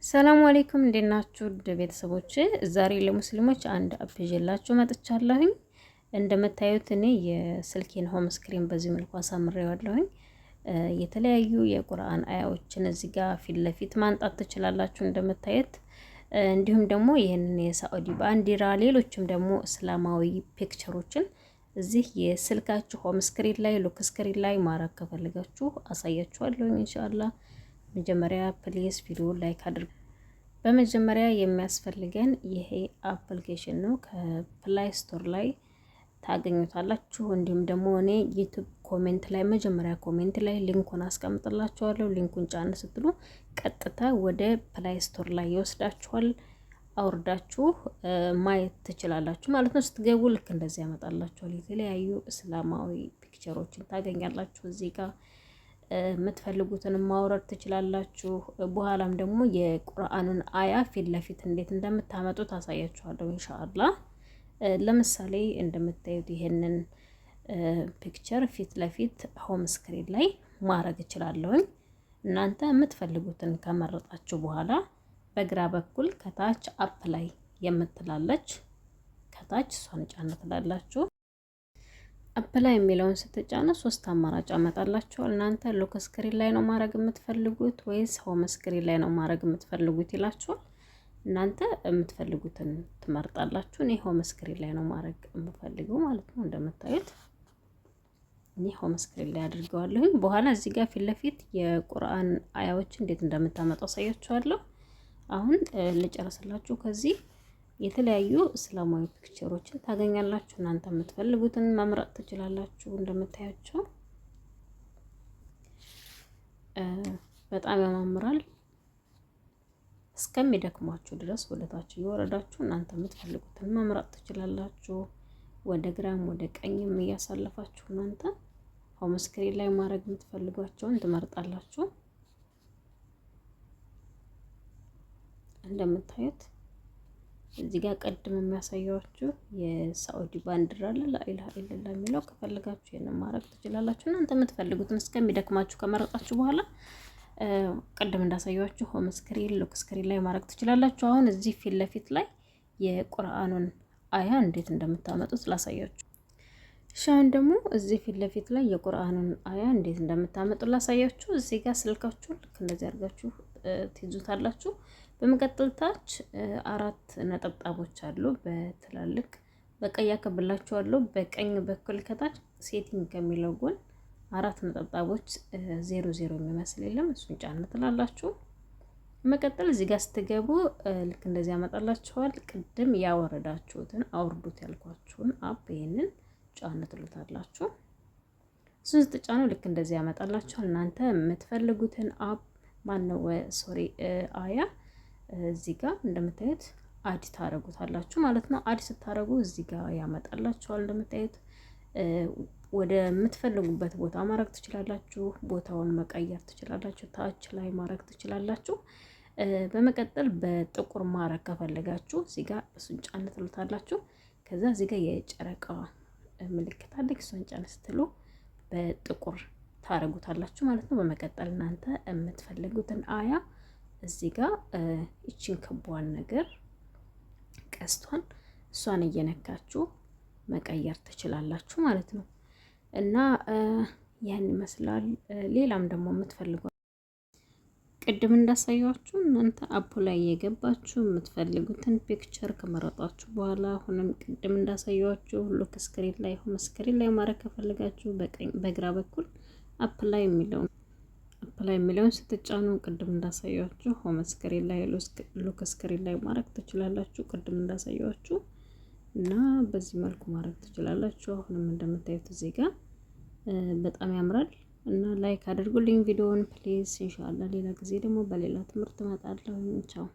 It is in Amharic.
ሰላም አለይኩም እንዴት ናችሁ ቤተሰቦቼ? ዛሬ ለሙስሊሞች አንድ አፕ ይዤላችሁ መጥቻለሁኝ። እንደምታዩት እኔ የስልኬን ሆም ስክሪን በዚህ መልኩ አሳምሬዋለሁኝ። የተለያዩ የቁርአን አያዎችን እዚህ ጋር ፊት ለፊት ማንጣት ትችላላችሁ እንደምታዩት። እንዲሁም ደግሞ ይህንን የሳዑዲ ባንዲራ፣ ሌሎችም ደግሞ እስላማዊ ፒክቸሮችን እዚህ የስልካችሁ ሆም ስክሪን ላይ ሎክ ስክሪን ላይ ማድረግ ከፈለጋችሁ አሳያችኋለሁኝ ኢንሻአላህ። መጀመሪያ ፕሌስ ቪዲዮ ላይክ አድርጉ። በመጀመሪያ የሚያስፈልገን ይሄ አፕሊኬሽን ነው። ከፕላይ ስቶር ላይ ታገኙታላችሁ። እንዲሁም ደግሞ እኔ ዩቲዩብ ኮሜንት ላይ መጀመሪያ ኮሜንት ላይ ሊንኩን አስቀምጥላችኋለሁ። ሊንኩን ጫን ስትሉ ቀጥታ ወደ ፕላይ ስቶር ላይ ይወስዳችኋል። አውርዳችሁ ማየት ትችላላችሁ ማለት ነው። ስትገቡ ልክ እንደዚህ ያመጣላችኋል። የተለያዩ እስላማዊ ፒክቸሮችን ታገኛላችሁ እዚህ ጋር የምትፈልጉትን ማውረድ ትችላላችሁ። በኋላም ደግሞ የቁርአኑን አያ ፊት ለፊት እንዴት እንደምታመጡ ታሳያችኋለሁ ኢንሻአላህ። ለምሳሌ እንደምታዩት ይሄንን ፒክቸር ፊት ለፊት ሆም ስክሪን ላይ ማድረግ እችላለሁኝ። እናንተ የምትፈልጉትን ከመረጣችሁ በኋላ በግራ በኩል ከታች አፕ ላይ የምትላለች ከታች እሷን ጫን ትላላችሁ። አፕላይ የሚለውን ስትጫኑ 3 አማራጭ አመጣላችኋል። እናንተ ሎክ ስክሪን ላይ ነው ማድረግ የምትፈልጉት ወይስ ሆም ስክሪን ላይ ነው ማድረግ የምትፈልጉት ይላችኋል። እናንተ የምትፈልጉትን ትመርጣላችሁ። እኔ ሆም ስክሪን ላይ ነው ማድረግ የምፈልገው ማለት ነው። እንደምታዩት እኔ ሆም ስክሪን ላይ አድርገዋለሁ። በኋላ እዚህ ጋር ፊት ለፊት የቁርአን አያዎች እንዴት እንደምታመጡ አሳያችኋለሁ። አሁን ልጨርስላችሁ። ከዚህ የተለያዩ እስላማዊ ፒክቸሮችን ታገኛላችሁ። እናንተ የምትፈልጉትን መምረጥ ትችላላችሁ። እንደምታያቸው በጣም ያማምራል። እስከሚደክሟችሁ ድረስ ወደታች እየወረዳችሁ እናንተ የምትፈልጉትን መምረጥ ትችላላችሁ። ወደ ግራም ወደ ቀኝም እያሳለፋችሁ እናንተ ሆም ስክሪን ላይ ማድረግ የምትፈልጓቸውን ትመርጣላችሁ። እንደምታዩት እዚህ ጋር ቀድም የሚያሳያችሁ የሳዑዲ ባንዲራ አለ ላኢላሃ ኢለላህ የሚለው ከፈለጋችሁ ይሄንን ማድረግ ትችላላችሁ። እናንተ የምትፈልጉትን እስከሚደክማችሁ ከመረጣችሁ በኋላ ቀድም እንዳሳያችሁ ሆም ስክሪን ሎክ ስክሪን ላይ ማድረግ ትችላላችሁ። አሁን እዚህ ፊት ለፊት ላይ የቁርአኑን አያ እንዴት እንደምታመጡት ላሳያችሁ። ሻን ደግሞ እዚህ ፊት ለፊት ላይ የቁርአኑን አያ እንዴት እንደምታመጡ ላሳያችሁ። እዚህ ጋር ስልካችሁን ልክ እንደዚህ አድርጋችሁ ትይዙታላችሁ። በመቀጠል ታች 4 ነጠብጣቦች አሉ በትላልቅ በቀይ ያከብላችኋለሁ። በቀኝ በኩል ከታች ሴቲንግ ከሚለው ጎን 4 ነጠብጣቦች 00 የሚመስል የለም፣ እሱን ጫን ትላላችሁ። በመቀጠል እዚህ ጋር ስትገቡ ልክ እንደዚህ ያመጣላችኋል። ቅድም ያወረዳችሁትን አውርዱት ያልኳችሁን አፕ ይሄንን ጫን ትሉታላችሁ። እሱን ስትጫኑ ልክ እንደዚህ ያመጣላችኋል። እናንተ የምትፈልጉትን አፕ ማነው አያ እዚህ ጋር እንደምታዩት አድ ታረጉታላችሁ ማለት ነው። አድ ስታረጉ እዚህ ጋር ያመጣላችኋል። እንደምታዩት ወደ የምትፈልጉበት ቦታ ማድረግ ትችላላችሁ። ቦታውን መቀየር ትችላላችሁ። ታች ላይ ማድረግ ትችላላችሁ። በመቀጠል በጥቁር ማድረግ ከፈለጋችሁ እዚህ ጋር እሱን ጫን ትሉታላችሁ። ከዛ እዚህ ጋር የጨረቃ ምልክት አለች። እሱን ጫን ስትሉ በጥቁር ታረጉታላችሁ ማለት ነው። በመቀጠል እናንተ የምትፈልጉትን አያ እዚህ ጋር እቺን ክቧን ነገር ቀስቷን እሷን እየነካችሁ መቀየር ትችላላችሁ ማለት ነው። እና ያን ይመስላል። ሌላም ደግሞ የምትፈልጉት ቅድም እንዳሳያችሁ እናንተ አፑ ላይ የገባችሁ የምትፈልጉትን ፒክቸር ከመረጣችሁ በኋላ አሁንም ቅድም እንዳሳያችሁ ሎክ ስክሪን ላይ ሆም ስክሪን ላይ ማድረግ ከፈለጋችሁ በግራ በኩል አፕላይ የሚለውን ስትጫኑ ቅድም እንዳሳያችሁ ሆም ስክሪን ላይ ሎክ ስክሪን ላይ ማድረግ ትችላላችሁ። ቅድም እንዳሳያችሁ እና በዚህ መልኩ ማድረግ ትችላላችሁ። አሁንም እንደምታዩት እዚህ ጋር በጣም ያምራል እና ላይክ አድርጉልኝ ቪዲዮውን ፕሊዝ። ኢንሻአላህ ሌላ ጊዜ ደግሞ በሌላ ትምህርት እመጣለሁ። ቻው።